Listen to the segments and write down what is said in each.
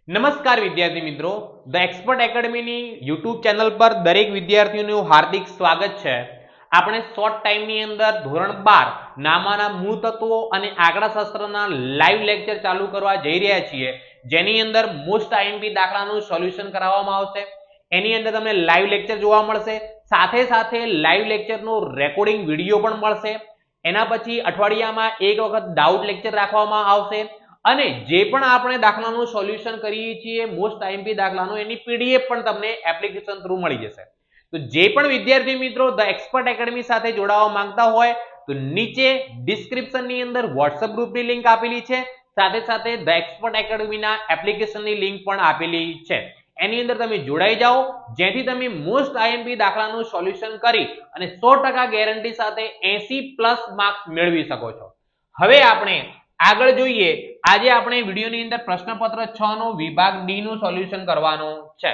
નમસ્કાર વિદ્યાર્થી મિત્રો, ધ એક્સપર્ટ એકેડમીની યુટ્યુબ ચેનલ પર દરેક વિદ્યાર્થીઓનું હાર્દિક સ્વાગત છે. આપણે શોર્ટ ટાઈમની અંદર ધોરણ 12 નામાના મૂળ તત્વો અને આંકડાશાસ્ત્રના લાઈવ લેક્ચર ચાલુ કરવા જઈ રહ્યા છીએ, જેની અંદર મોસ્ટ આઈએમપી દાખલાનું સોલ્યુશન કરાવવામાં આવશે. એની અંદર તમને લાઈવ લેક્ચર જોવા મળશે, સાથે સાથે લાઈવ લેક્ચરનો રેકોર્ડિંગ વિડીયો પણ મળશે. એના પછી અઠવાડિયામાં એક વખત ડાઉટ લેક્ચર રાખવામાં આવશે અને જે પણ આપણે દાખલાનું સોલ્યુશન કરીએ છીએ મોસ્ટ આઈએમપી દાખલાનો, એની પીડીએફ પણ તમને એપ્લિકેશન થ્રુ મળી જશે. તો જે પણ વિદ્યાર્થી મિત્રો ધ એક્સપર્ટ એકેડમી સાથે જોડાવા માંગતા હોય તો નીચે ડિસ્ક્રિપ્શનની અંદર વોટ્સએપ ગ્રુપની લિંક આપેલી છે, સાથે સાથે ધ એક્સપર્ટ એકેડમીના એપ્લિકેશનની લિંક પણ આપેલી છે. એની અંદર તમે જોડાઈ જાઓ, જેથી તમે મોસ્ટ આઈએમપી દાખલાનું સોલ્યુશન કરી અને 100% ગેરંટી સાથે 80+ માર્ક્સ મેળવી શકો છો. હવે આપણે આગળ જોઈએ. આજે આપણે વિડીયોની અંદર પ્રશ્નપત્ર 6 નો વિભાગ ડી નું સોલ્યુશન કરવાનું છે.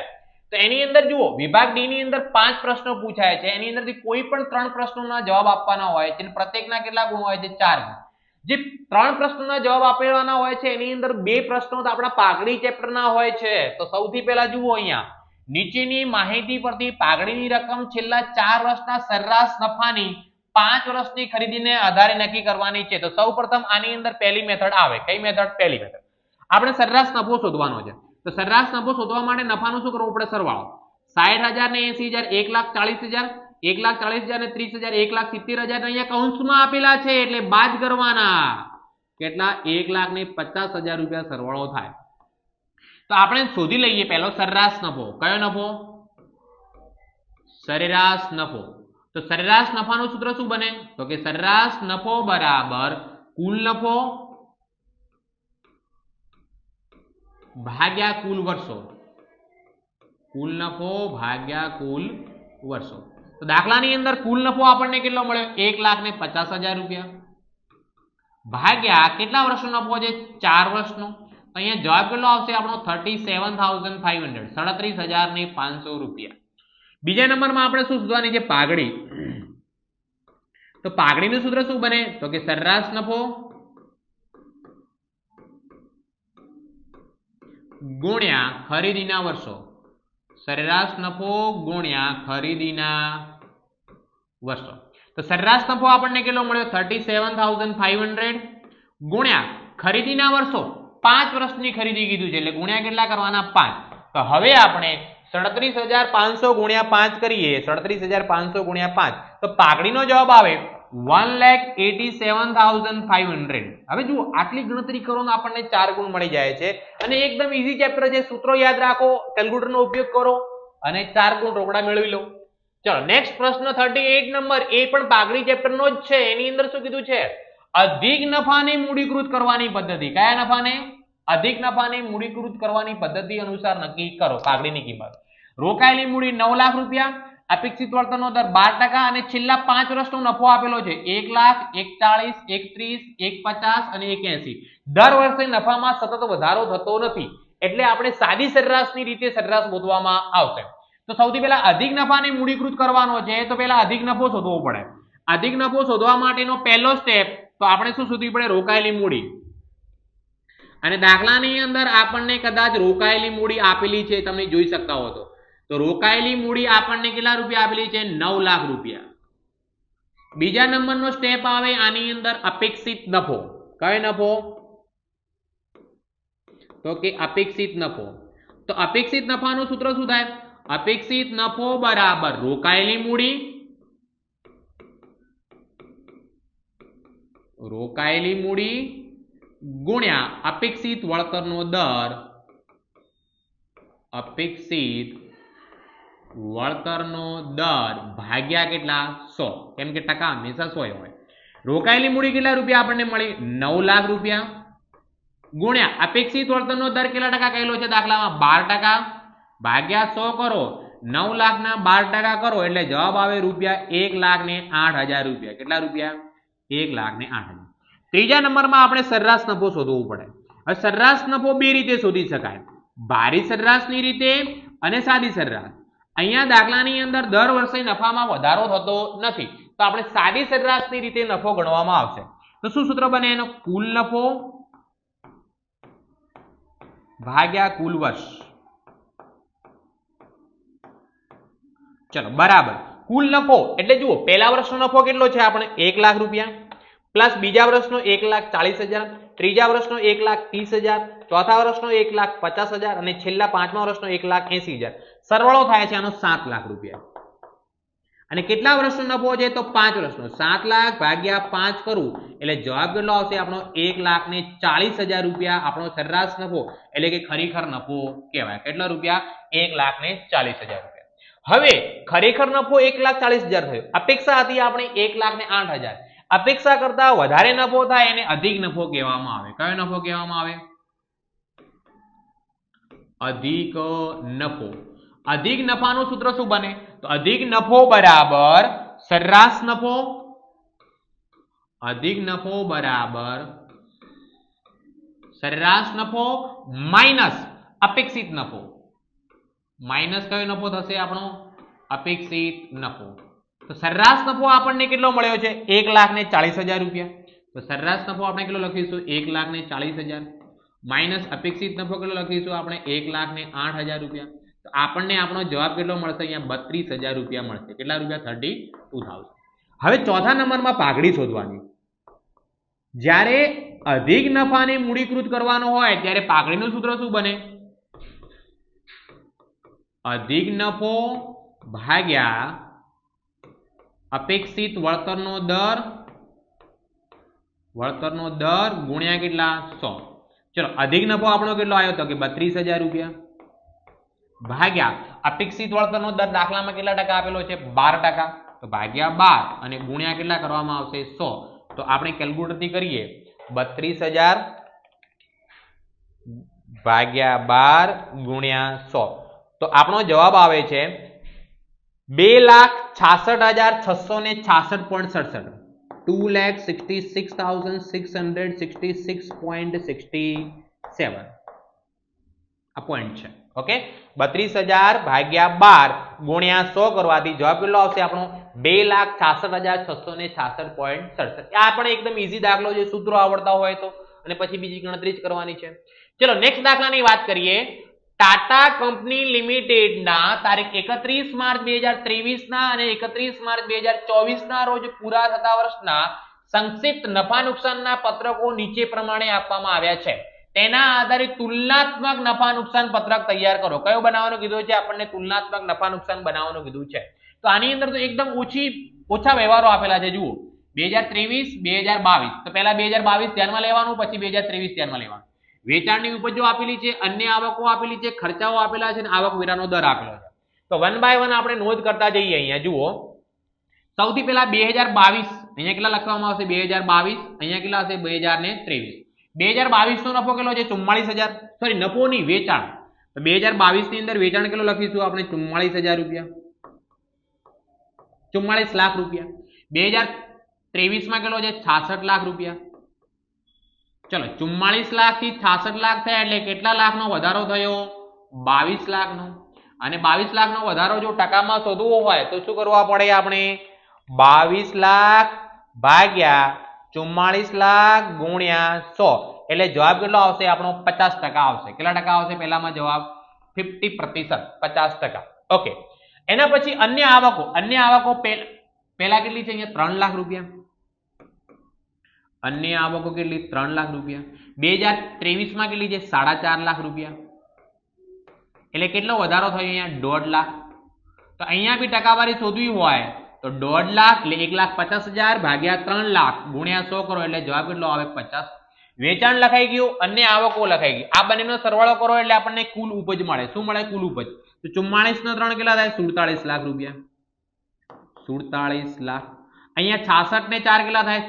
તો એની અંદર જુઓ, વિભાગ ડી ની અંદર 5 પ્રશ્નો પૂછાય છે. એની અંદરથી કોઈ પણ 3 પ્રશ્નોના જવાબ આપવાના હોય છે. પ્રત્યેકના કેટલા ગુણ હોય છે? 4 ગુણ. જે 3 પ્રશ્નોના જવાબ આપવાના હોય છે એની અંદર 2 પ્રશ્નો તો આપણા પાઘડી ચેપ્ટરના હોય છે. તો સૌથી પહેલા જુઓ, અહીંયા નીચેની માહિતી પરથી પાઘડીની રકમ છેલ્લા 4 વર્ષના સરેરાશ નફાની 5 વર્ષની ખરીદીને આધારે નક્કી કરવાની છે. તો સૌપ્રથમ આની અંદર પહેલી મેથડ આવે. કઈ મેથડ? પહેલી મેથડ. આપણે સરેરાશ નફો શોધવાનો છે. તો સરેરાશ નફો શોધવા માટે નફાનું શું કરવું પડે? સરવાળો. 60,000 ને 80,000, 1,40,000, 1,40,000 ને 30,000, 1,70,000 અહીંયા કૌંસમાં આપેલા છે એટલે બાદ કરવાના. કેટલા? 1,50,000 રૂપિયા સરવાળો થાય. તો આપણે શોધી લઈએ પહેલો સરેરાશ નફો. કયો નફો? સરેરાશ નફો. તો સરેરાશ નફાનું સૂત્ર શું બને? તો કે સરેરાશ નફો બરાબર કુલ નફો ભાગ્યા કુલ વર્ષો. કુલ નફો ભાગ્યા કુલ વર્ષો. તો દાખલાની અંદર કુલ નફો આપણને કેટલો મળ્યો? 1,50,000 રૂપિયા ભાગ્યા કેટલા વર્ષનો નફો છે? 4 વર્ષનો. તો અહીંયા જવાબ કેટલો આવશે આપણો? 37,500, 37,500 રૂપિયા. બીજા નંબરમાં આપણે શું શોધવાની છે? પાઘડી. તો પાઘડીનું સૂત્ર શું બને? તો કે સરેરાશ નફો ગુણ્યા ખરીદીના વર્ષો. સરેરાશ નફો ગુણ્યા ખરીદીના વર્ષો. તો સરેરાશ નફો આપણને કેટલો મળ્યો? 37,500 ગુણ્યા ખરીદીના વર્ષો. 5 વર્ષની ખરીદી કીધું છે એટલે ગુણ્યા કેટલા કરવાના? 5. તો હવે આપણે 37,500 ગુણ્યા 5 કરીએ. 37,500 ગુણ્યા 5 તો પાઘડીનો જવાબ આવે 1,87,500. હવે જુઓ, આટલી ગણતરી કરો ને આપણને 4 ગુણ મળી જાય છે અને એકદમ ઈઝી ચેપ્ટર છે. સૂત્રો યાદ રાખો, કેલ્ક્યુલેટરનો ઉપયોગ કરો અને 4 ગુણ રોકડા મેળવી લો. ચલો નેક્સ્ટ પ્રશ્ન 38 નંબર. એ પણ પાઘડી ચેપ્ટરનો જ છે. એની અંદર શું કીધું છે? અધિક નફાને મૂડીકૃત કરવાની પદ્ધતિ. કયા નફાને? અધિક નફાને મૂડીકૃત કરવાની પદ્ધતિ અનુસાર નક્કી કરો પાઘડીની કિંમત. રોકાયેલી મૂડી 9 લાખ રૂપિયા, અપેક્ષિત વળતરનો દર 12% અને છેલ્લા 5 વર્ષનો નફો આપેલો છે 1 લાખ, 41, 31, 150 અને 81. દર વર્ષે નફામાં સતત વધારો થતો નથી એટલે આપણે સાદી સરેરાશની રીતે સરેરાશ શોધવામાં આવશે. તો સૌથી પહેલા અધિક નફાને મૂડીકૃત કરવાનો છે. તો પહેલા અધિક નફો શોધવો પડે. અધિક નફો શોધવા માટેનો પહેલો સ્ટેપ તો આપણે શું શોધવી પડે? રોકાયેલી મૂડી. અને દાખલાની અંદર આપણને કદાચ રોકાયેલી મૂડી આપેલી છે, તમે જોઈ શકતા હો તો રોકાયેલી મૂડી આપણને કેટલા રૂપિયા આપેલી છે? 9 લાખ રૂપિયા. બીજા નંબરનો સ્ટેપ આવે આની અંદર અપેક્ષિત નફો. કયો નફો? તો કે અપેક્ષિત નફો. તો અપેક્ષિત નફાનું સૂત્ર શું થાય? અપેક્ષિત નફો બરાબર રોકાયેલી મૂડી ગુણ્યા અપેક્ષિત વળતરનો દર. અપેક્ષિત વળતરનો દર ભાગ્યા કેટલા? 100. કેમ કે ટકા હંમેશા 100 હોય. રોકાયેલી મૂડી કેટલા રૂપિયા આપણને મળી? 9 લાખ રૂપિયા ગુણ્યા અપેક્ષિત વળતરનો દર કેટલા ટકા કહેલો છે દાખલામાં? 12% ભાગ્યા 100 કરો. 9 લાખના 12% કરો એટલે જવાબ આવે ₹1,08,000 રૂપિયા. કેટલા રૂપિયા? 1,08,000. ત્રીજા નંબરમાં આપણે સરેરાશ નફો શોધવો પડે. હવે સરેરાશ નફો બે રીતે શોધી શકાય, ભારિત સરેરાશની રીતે અને સાદી સરેરાશ. અહીંયા દાખલાની અંદર દર વર્ષે નફામાં વધારો થતો નથી તો આપણે સાદી સરેરાશની રીતે નફો ગણવામાં આવશે. તો શું સૂત્ર બને એનો? કુલ નફો ભાગ્યા કુલ વર્ષ. ચલો બરાબર. કુલ નફો એટલે જુઓ પહેલા વર્ષનો નફો કેટલો છે આપણે 1 લાખ રૂપિયા પ્લસ બીજા વર્ષનો 1,40,000, ત્રીજા વર્ષનો 1,30,000, ચોથા વર્ષનો 1,50,000 અને છેલ્લા પાંચમા વર્ષનો 1,80,000. સરવાળો થાય છે આનો 7 લાખ રૂપિયા. અને કેટલા વર્ષનો નફો છે તો 5 વર્ષનો. 7 લાખ ભાગ્યા 5 કરું એટલે જવાબ કેટલો આવશે આપણો 1,40,000 રૂપિયા આપણો સરેરાશ નફો એટલે કે ખરેખર નફો કહેવાય. કેટલા રૂપિયા 1,40,000 રૂપિયા. હવે ખરેખર નફો 1,40,000 થયો. અપેક્ષા હતી આપણે 1,08,000. અપેક્ષા કરતા વધારે નફો થાય એને અધિક નફો કહેવામાં આવે. કયો નફો કહેવામાં આવે? અધિક નફો. અધિક નફાનું સૂત્ર શું બને તો અધિક નફો બરાબર સરેરાશ નફો. અધિક નફો બરાબર સરેરાશ નફો માઇનસ અપેક્ષિત નફો. માઇનસ કયો નફો થશે આપણો? અપેક્ષિત નફો. તો સરેરાશ નફો આપણને કેટલો મળ્યો છે 1,40,000 રૂપિયા. તો સરેરાશ નફો આપણે કેટલો લખીશું 1,40,000 માઇનસ અપેક્ષિત નફો કેટલો લખીશું આપણે 1,08,000 રૂપિયા. તો આપણને આપણો જવાબ કેટલો મળશે અહીંયા 32,000 રૂપિયા મળશે. કેટલા રૂપિયા? 32,000. હવે ચોથા નંબરમાં પાઘડી શોધવાની. જ્યારે અધિક નફાને મૂડીકૃત કરવાનો હોય ત્યારે પાઘડીનું સૂત્ર શું બને? અધિક નફો ભાગ્યા અપેક્ષિત વળતરનો દર ગુણ્યા કેટલા 100. ચલો અધિક નફો આપણો કેટલો આવ્યો તો કે 32,000 રૂપિયા ભાગ્યા અપેક્ષિત વળતરનો દર દાખલામાં કેટલા ટકા આપેલો છે 12%. તો ભાગ્યા 12 અને ગુણ્યા કેટલા કરવામાં આવશે 100. તો આપણે કેલ્ક્યુલેટરથી કરીએ 32,000 ભાગ્યા 12 ગુણ્યા 100. તો આપણો જવાબ આવે છે 2,66,666.67. 2,66,666.67 આ પોઈન્ટ છે. ઓકે 32,000 ભાગ્યા 12 ગુણ્યા 100 કરવાથી જવાબ કેટલો આવશે આપણો 2,66,666.67. આ પણ એકદમ ઈઝી દાખલો છે. સૂત્રો આવડતા હોય તો અને પછી બીજી ગણતરી જ કરવાની છે. ચલો નેક્સ્ટ દાખલાની વાત કરીએ. ટાટા કંપની લિમિટેડના તારીખ 31 માર્ચ 2023 ના અને 31 માર્ચ 2024 ના રોજ પૂરા થતા વર્ષના સંક્ષિપ્ત નફા નુકસાનના પત્રકો નીચે પ્રમાણે આપવામાં આવ્યા છે. તેના આધારે તુલનાત્મક નફા નુકસાન પત્રક તૈયાર કરો. કયો બનાવવાનું કીધું છે આપણને? તુલનાત્મક નફા નુકસાન બનાવવાનું કીધું છે. તો આની અંદર તો એકદમ ઓછા વ્યવહારો આપેલા છે. જુઓ 2023 2022. તો પહેલા 2022 ધ્યાનમાં લેવાનું, પછી 2023 ધ્યાનમાં લેવાનું. વેચાણની ઉપજો આપેલી છે, અન્ય આવકો આપેલી છે, ખર્ચાઓ આપેલા છે અને આવકવેરાનો દર આપેલો છે. તો વન બાય વન આપણે નોંધ કરતા જઈએ. અહીંયા જુઓ સૌથી પહેલા 2022 અહીંયા કેટલા લખવામાં આવશે 2022. અહીંયા કેટલા હશે 2023. 2022 નો નફો કેટલો છે 44,000. સોરી નફો નહીં વેચાણ. તો 2022 ની અંદર વેચાણ કેટલો લખીશું આપણે 44,000 રૂપિયા 44 લાખ રૂપિયા. 2023 માં કેટલો છે 66 લાખ રૂપિયા. ચલો 44 લાખ થી 66 લાખ થયા એટલે કેટલા લાખનો વધારો થયો 22 લાખનો. અને 22 લાખનો વધારો જો ટકામાં શોધવો હોય તો શું કરવા પડે આપણે 22 લાખ ભાગ્યા 44 લાખ ગુણ્યા 100 એટલે જવાબ કેટલો આવશે આપણો 50% આવશે. કેટલા ટકા આવશે પહેલામાં જવાબ 50%, 50%. ઓકે એના પછી અન્ય આવકો પહેલા કેટલી છે અહીંયા 3 લાખ રૂપિયા. અન્ય આવકો કેટલી 3 લાખ રૂપિયા. 2023 માં કેટલી છે 4.5 લાખ રૂપિયા. એટલે કેટલો વધારો થયો અહીંયા 1.5 લાખ. તો અહીંયા બી ટકાવારી શોધવી હોય તો 1.5 લાખ એટલે 1,50,000 ભાગ્યા 3 લાખ ગુણ્યા 100 કરો એટલે જવાબ કેટલો આવે 50. વેચાણ લખાઈ ગયું, અન્ય આવકો લખાઈ ગઈ. આ બંનેનો સરવાળો કરો એટલે આપણને કુલ ઉપજ મળે. શું મળે? કુલ ઉપજ. તો 44 નો 3 કેટલા થાય 47 લાખ રૂપિયા. 47 લાખ. અહીંયા 66 ને 4 કેટલા થાય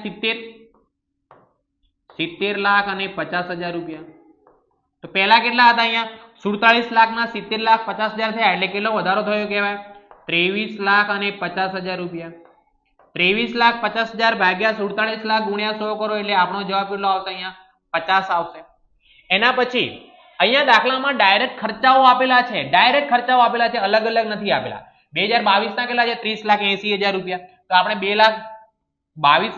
70 લાખ અને 50,000 રૂપિયા. તો પહેલા કેટલા હતા અહીંયા 47 લાખ ના 70 લાખ 50,000 થયા એટલે કેટલો વધારો થયો કહેવાય 23 લાખ અને 50,000 રૂપિયા. 23 લાખ 50,000 ભાગ્યા 47 લાખ ગુણ્યા 100 કરો એટલે આપણો જવાબ કેટલો આવશે અહીંયા 50 આવશે. એના પછી અહીંયા દાખલામાં ડાયરેક્ટ ખર્ચાઓ આપેલા છે. ડાયરેક્ટ ખર્ચાઓ આપેલા છે, અલગ અલગ નથી આપેલા. 2022 ના કેટલા છે 30,80,000 રૂપિયા. તો આપણે 2022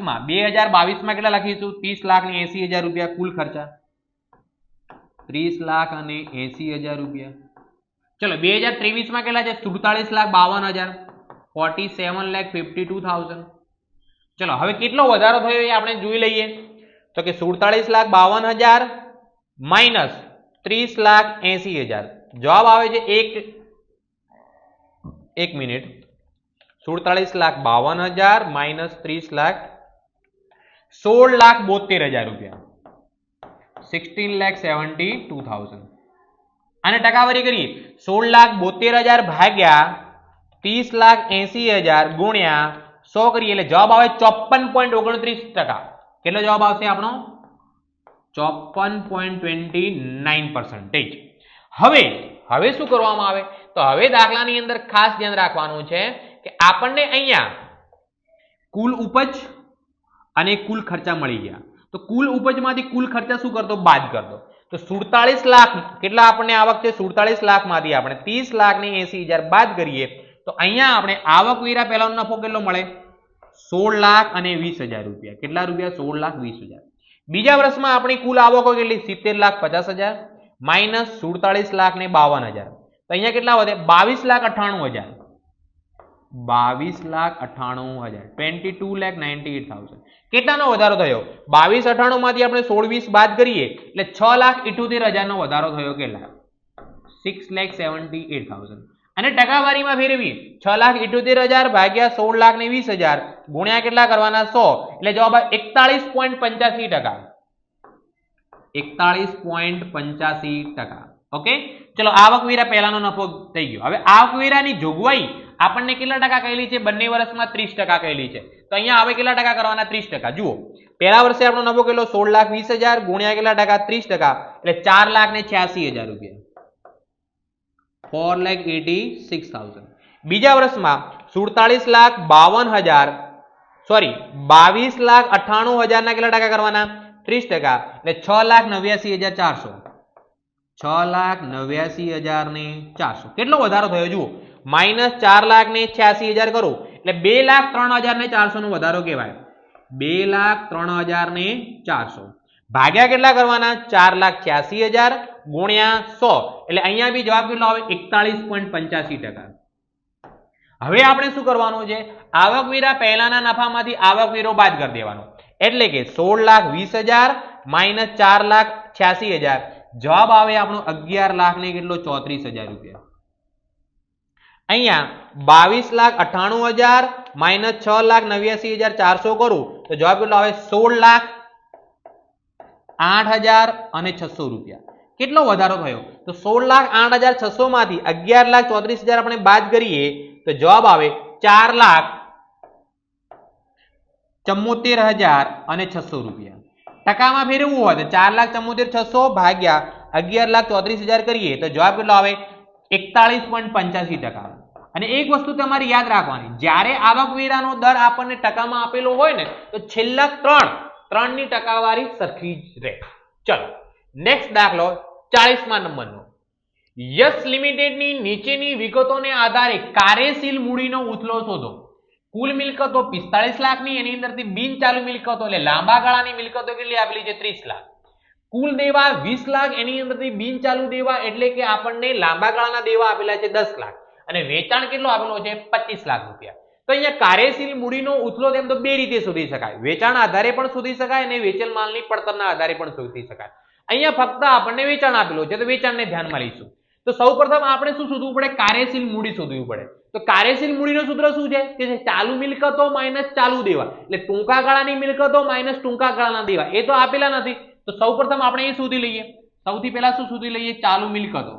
માં કેટલા લખીશું 30,80,000 રૂપિયા કુલ ખર્ચા. 30,80,000 રૂપિયા. ચલો 2023 માં કેટલા છે? 47,52,000, 47,52,000. ચલો હવે કેટલો વધારો થયો એ આપણે જોઈ લઈએ. તો કે 47,52,000 માઇનસ 30,80,000, જવાબ આવે છે એક મિનિટ, 47,52,000 માઇનસ 30,00,000, 16,72,000 રૂપિયા, 16,72,000. અને ટકાવારી કરીએ, 16,72,000 ભાગ્યા 30,80,000 ગુણ્યા 100 કરીએ એટલે જવાબ આવે 54.29%. કેટલો જવાબ આવશે આપણો? 54.29%. હવે શું કરવામાં આવે? તો હવે દાખલાની અંદર ખાસ ધ્યાન રાખવાનું છે કે આપણને અહીંયા કુલ ઉપજ અને કુલ ખર્ચા મળી ગયા. તો કુલ ઉપજમાંથી કુલ ખર્ચા શું કરતો? બાદ કરતો. તો 47 લાખ કેટલા આપણને આવક છે? 47 લાખમાંથી આપણે 30,80,000 બાદ કરીએ તો અહીંયા આપણે આવકવેરા પહેલાનો નફો કેટલો મળે? 16,20,000 રૂપિયા. કેટલા રૂપિયા? 16,20,000. બીજા વર્ષમાં આપણી કુલ આવકો કેટલી? 70,50,000 માઇનસ 47,52,000. તો અહીંયા કેટલા વધે? 22,98,000. 22,98,000, 22,98,000. કેટલાનો વધારો થયો? 22,98 માંથી આપણે 16,20 બાદ કરીએ એટલે 6,78,000 નો વધારો થયો. કેટલા? 6,78,000. અને ટકાવારીમાં ફેરવીએ 6,78,000 ભાગ્યા 16,20,000 ગુણ્યા કેટલા કરવાના? 100 એટલે જવાબ આવે 41.85%. 41.85%. ઓકે, ચલો આવકવેરા પહેલાનો નફો થઈ ગયો. હવે આવકવેરાની જોગવાઈ આપણને કેટલા ટકા કહેલી છે? બંને વર્ષમાં 30% કહેલી છે. તો અહીંયા હવે કેટલા ટકા કરવાના? 30%. જુઓ, પહેલા વર્ષે આપણો નફો કેટલો? 16,20,000 ગુણ્યા કેટલા ટકા? 30% એટલે 4,86,000 રૂપિયા, 4,86,000. બીજા વર્ષમાં 47,52,000 સોરી 22,98,000 ના કેટલા ટકા કરવાના? 30% એટલે 6,89,400, 6,89,400. કેટલો વધારો થયો? જુઓ, માઇનસ 4,86,000 કરો એટલે 2,03,400 નો વધારો કહેવાય. 2,03,400 ભાગ્યા કેટલા કરવાના? 4,86,000 ગુણ્યા 100 એટલે અહીંયા બી જવાબ કેટલો આવે? 41.85%. હવે આપણે શું કરવાનું છે? આવકવેરા પહેલાના નફામાંથી આવકવેરો બાદ કરી દેવાનો. એટલે કે 16,20,000 માઇનસ 4,86,000 જવાબ આવે આપણો 11,00,000 ને કેટલો? 34,000 રૂપિયા. અહીંયા 22,98,000 માઇનસ 6,89,400 કરું તો જવાબ કેટલો આવે? 16,08,600 રૂપિયા. કેટલો વધારો થયો? તો 16,08,600 માંથી 11,34,000 આપણે બાદ કરીએ તો જવાબ આવે 4,74,600 રૂપિયા. ટકામાં ફેરવવું હોય તો 4,74,600 ભાગ્યા 11,34,000 કરીએ તો જવાબ કેટલો આવે? 41.85%. અને એક વસ્તુ તમારે યાદ રાખવાની, જ્યારે આવકવેરાનો દર આપણને ટકામાં આપેલો હોય ને તો છેલ્લા ત્રણની ટકાવારી સરખી જ રહે. ચલો નેક્સ્ટ દાખલો 40મા નંબરનો. યસ લિમિટેડની નીચેની વિગતોને આધારે કાર્યશીલ મૂડીનો ઉથલો શોધો. કુલ મિલકતો 45 લાખની, એની અંદરથી બિન ચાલુ મિલકતો એટલે લાંબા ગાળાની મિલકતો કેટલી આપેલી છે? 30 લાખ. કુલ દેવા 20 લાખ, એની અંદરથી બિન ચાલુ દેવા એટલે કે આપણને લાંબા ગાળાના દેવા આપેલા છે 10 લાખ અને વેચાણ કેટલો આપેલો છે? 25 લાખ રૂપિયા. તો અહીંયા કાર્યશીલ મૂડીનો ઉથલો તેમ તો બે રીતે શોધી શકાય. વેચાણ આધારે પણ શોધી શકાય અને વેચેલ માલની પડતરના આધારે પણ શોધી શકાય. અહીંયા ફક્ત આપણને વેચાણ આપેલું છે તો વેચાણને ધ્યાનમાં લઈશું. તો સૌપ્રથમ આપણે શું શોધવું પડે? કાર્યશીલ મૂડી શોધવી પડે. તો કાર્યશીલ મૂડીનું સૂત્ર શું છે? કે ચાલુ મિલકતો માઇનસ ચાલુ દેવા એટલે ટૂંકા ગાળાની મિલકતો માઇનસ ટૂંકા ગાળાના દેવા. એ તો આપેલા નથી તો સૌપ્રથમ આપણે એ શોધી લઈએ. સૌથી પહેલા શું શોધી લઈએ? ચાલુ મિલકતો.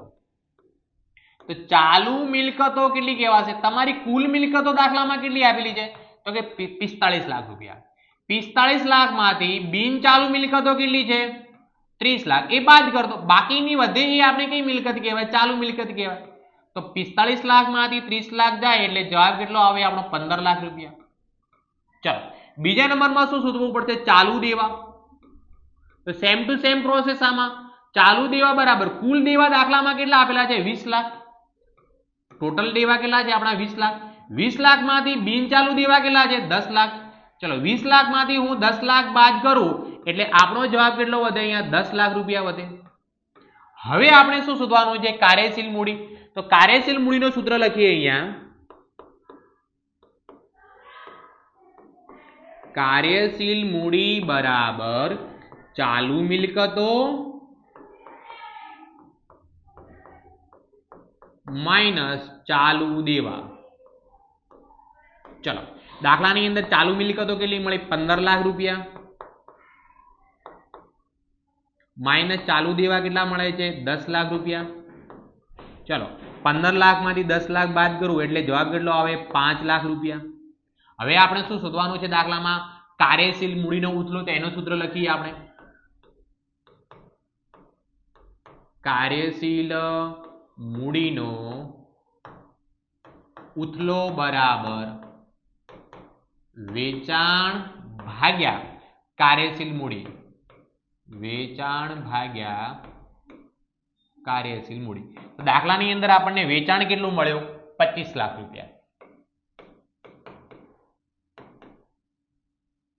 તો ચાલુ મિલકતો કેટલી કહેવાશે? તમારી કુલ મિલકતો દાખલામાં કેટલી આપેલી છે? તો કે 45 લાખ રૂપિયા. 45 લાખમાંથી બિન ચાલુ મિલકતો કેટલી છે? 30 લાખ. એ બાદ કરતો, બાકીની વધે એ આપણે કઈ મિલકત કહેવાય? ચાલુ મિલકત કહેવાય. તો 45 લાખમાંથી 30 લાખ જાય એટલે જવાબ કેટલો આવે આપણો? 15 લાખ રૂપિયા. ચલો બીજા નંબરમાં શું શોધવું પડશે? ચાલુ દેવા. તો સેમ ટુ સેમ પ્રોસેસ આમાં. ચાલુ દેવા બરાબર કુલ દેવા દાખલામાં કેટલા આપેલા છે? 20 લાખ. ટોટલ દેવા કેટલા છે આપણા? 20 લાખ. 20 લાખમાંથી બિન ચાલુ દેવા કેટલા છે? 10 લાખ. ચલો 20 લાખમાંથી હું 10 લાખ બાદ કરું એટલે આપણો જવાબ કેટલો વધે? અહીંયા 10 લાખ રૂપિયા વધે. હવે આપણે શું શોધવાનું છે? કાર્યશીલ મૂડી. તો કાર્યશીલ મૂડીનું સૂત્ર લખીએ અહીંયા. કાર્યશીલ મૂડી બરાબર ચાલુ મિલકતો માઇનસ ચાલુ દેવા. ચલો દાખલાની અંદર ચાલુ મિલકતો કેટલી મળી? 15 લાખ રૂપિયા માઇનસ ચાલુ દેવા કેટલા મળે છે? 10 લાખ રૂપિયા. ચલો 15 લાખમાંથી 10 લાખ બાદ કરું એટલે જવાબ કેટલો આવે? 5 લાખ રૂપિયા. હવે આપણે શું શોધવાનું છે દાખલામાં? કાર્યશીલ મૂડીનો ઉથલો. તો એનું સૂત્ર લખીએ આપણે. કાર્યશીલ મૂડીનો ઉથલો બરાબર વેચાણ ભાગ્યા કાર્યશીલ મૂડી. વેચાણ ભાગ્યા કાર્યશીલ મૂડી. તો દાખલાની અંદર આપણને વેચાણ કેટલું મળ્યું? 25 લાખ રૂપિયા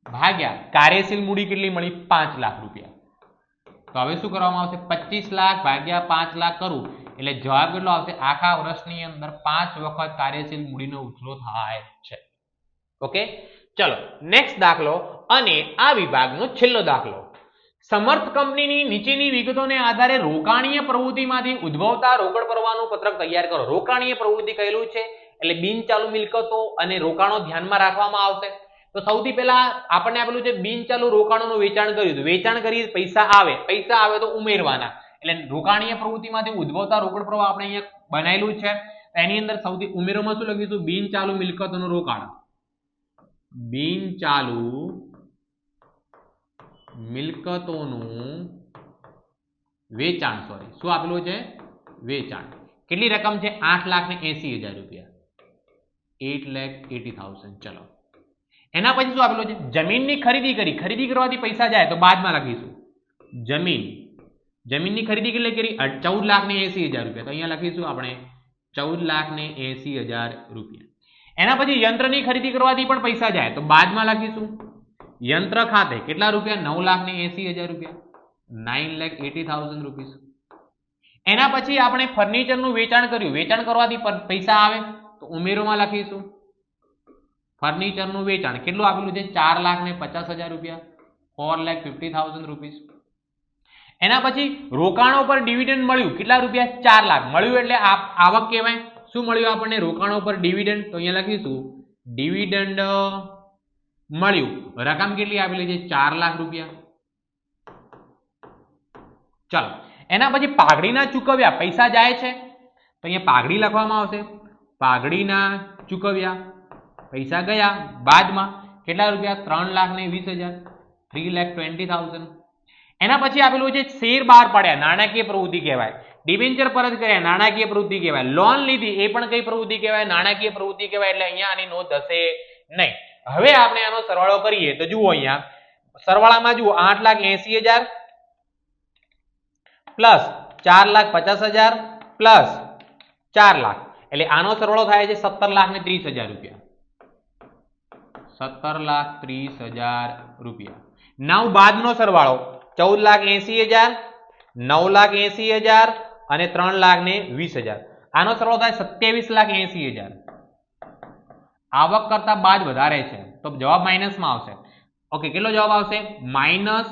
ભાગ્યા કાર્યશીલ મૂડી કેટલી મળી? 5 લાખ રૂપિયા. તો હવે શું કરવામાં આવશે? 25 લાખ ભાગ્યા 5 લાખ કરું એટલે જવાબ કેટલો આવશે? આખા વર્ષની અંદર 5 વખત કાર્યશીલ મૂડીનો ઉથલો થાય છે. ઓકે, ચલો નેક્સ્ટ દાખલો અને આ વિભાગનો છેલ્લો દાખલો. સમર્થ કંપનીની નીચેની વિગતોને આધારે રોકાણીય પ્રવૃત્તિમાંથી ઉદ્ભવતા રોકડ પ્રવાહનું પત્રક તૈયાર કરો. રોકાણીય પ્રવૃત્તિ કહેલું છે એટલે બિનચાલુ મિલકતો અને રોકાણો ધ્યાનમાં રાખવામાં આવશે. તો સૌથી પહેલા આપણને આપેલું છે બિનચાલુ રોકાણોનું વેચાણ કર્યું. વેચાણ કરી પૈસા આવે તો ઉમેરવાના. એટલે રોકાણીય પ્રવૃત્તિમાંથી ઉદ્ભવતા રોકડ પ્રવાહ આપણે અહીંયા બનાવેલું છે. એની અંદર સૌથી ઉમેરોમાં શું લખીશું? બિનચાલુ મિલકતોનું રોકાણ. બિનચાલુ મિલકતોનું વેચાણ. શું આપેલું છે? વેચાણ. કેટલી રકમ છે? 8,80,000 રૂપિયા. 8,80,000. ચલો એના પછી શું આપેલું છે? જમીનની ખરીદી કરી. ખરીદી કરવાથી પૈસા જાય તો બાદમાં લખીશું. જમીનની ખરીદી કેટલી કરી? 14,80,000 રૂપિયા. તો અહીંયા લખીશું આપણે 14,80,000 રૂપિયા. એના પછી યંત્રની ખરીદી કરવાથી પણ પૈસા જાય તો બાદમાં લખીશું યંત્ર ખાતે કેટલા રૂપિયા? 9,80,000 રૂપિયા. 9,80,000 રૂપીસ. એના પછી આપણે ફર્નિચરનું વેચાણ કર્યું. વેચાણ કરવાથી પૈસા આવે તો ઉમેરોમાં લખીશું ફર્નિચરનું વેચાણ. કેટલું આપેલું છે? 4,50,000 રૂપિયા. 4,50,000 રૂપીસ. એના પછી રોકાણો પર ડિવિડન્ડ મળ્યું. કેટલા રૂપિયા? 4 લાખ મળ્યું એટલે આવક કહેવાય. શું મળ્યું આપણને? રોકાણો પર ડિવિડન્ડ. તો અહીંયા લખીશું ડિવિડન્ડ મળ્યું. રકમ કેટલી આપેલી છે? 4 લાખ રૂપિયા. ચાલો એના પછી પાઘડીના ચૂકવ્યા પૈસા જાય છે તો અહીંયા પાઘડી લખવામાં આવશે. પાઘડીના ચૂકવ્યા પૈસા ગયા બાદમાં કેટલા રૂપિયા? 3,20,000. 3,20,000. એના પછી આપેલું છે શેર બહાર પાડ્યા. નાણાકીય પ્રવૃત્તિ કહેવાય. ડિબેન્ચર પરત કર્યા. નાણાકીય પ્રવૃત્તિ કહેવાય. લોન લીધી એ પણ કઈ પ્રવૃત્તિ કહેવાય? નાણાકીય પ્રવૃત્તિ કહેવાય. એટલે અહીંયા આની નોંધ હશે નહીં. હવે આપણે આનો સરવાળો કરીએ તો જુઓ અહીંયા સરવાળામાં જુઓ 8,80,000 પ્લસ 4,50,000 પ્લસ 4 લાખ એટલે આનો સરવાળો થાય છે 17,30,000 રૂપિયા. 17,30,000 રૂપિયા. નવ બાદનો સરવાળો 14,80,000 9,80,000 અને 3,20,000. આનો સરવાળો થાય 27,80,000. આવક કરતા બાદ વધારે છે તો જવાબ માઇનસમાં આવશે. ઓકે, કેટલો જવાબ આવશે? માઇનસ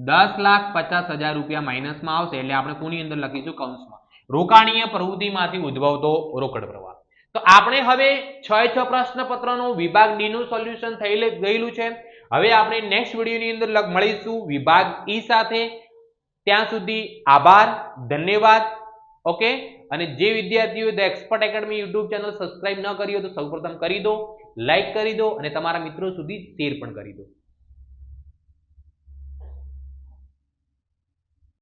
10,50,000 રૂપિયા માઇનસમાં આવશે. એટલે આપણે કોની અંદર લખીશું? કૌંસમાં. રોકાણીય પ્રવૃત્તિમાંથી ઉદ્ભવતો રોકડ પ્રવાહ. તો આપણે હવે 6 પ્રશ્નપત્રનો વિભાગ ડી નું સોલ્યુશન ગયેલું છે. હવે આપણે નેક્સ્ટ વિડીયોની અંદર મળીશું વિભાગ ઈ સાથે. ત્યાં સુધી આભાર, ધન્યવાદ. ઓકે, અને જે વિદ્યાર્થીઓ the expert academy YouTube channel subscribe ન કરી હોય તો સૌપ્રથમ કરી દો, લાઈક કરી દો અને તમારા મિત્રો સુધી શેર પણ કરી દો.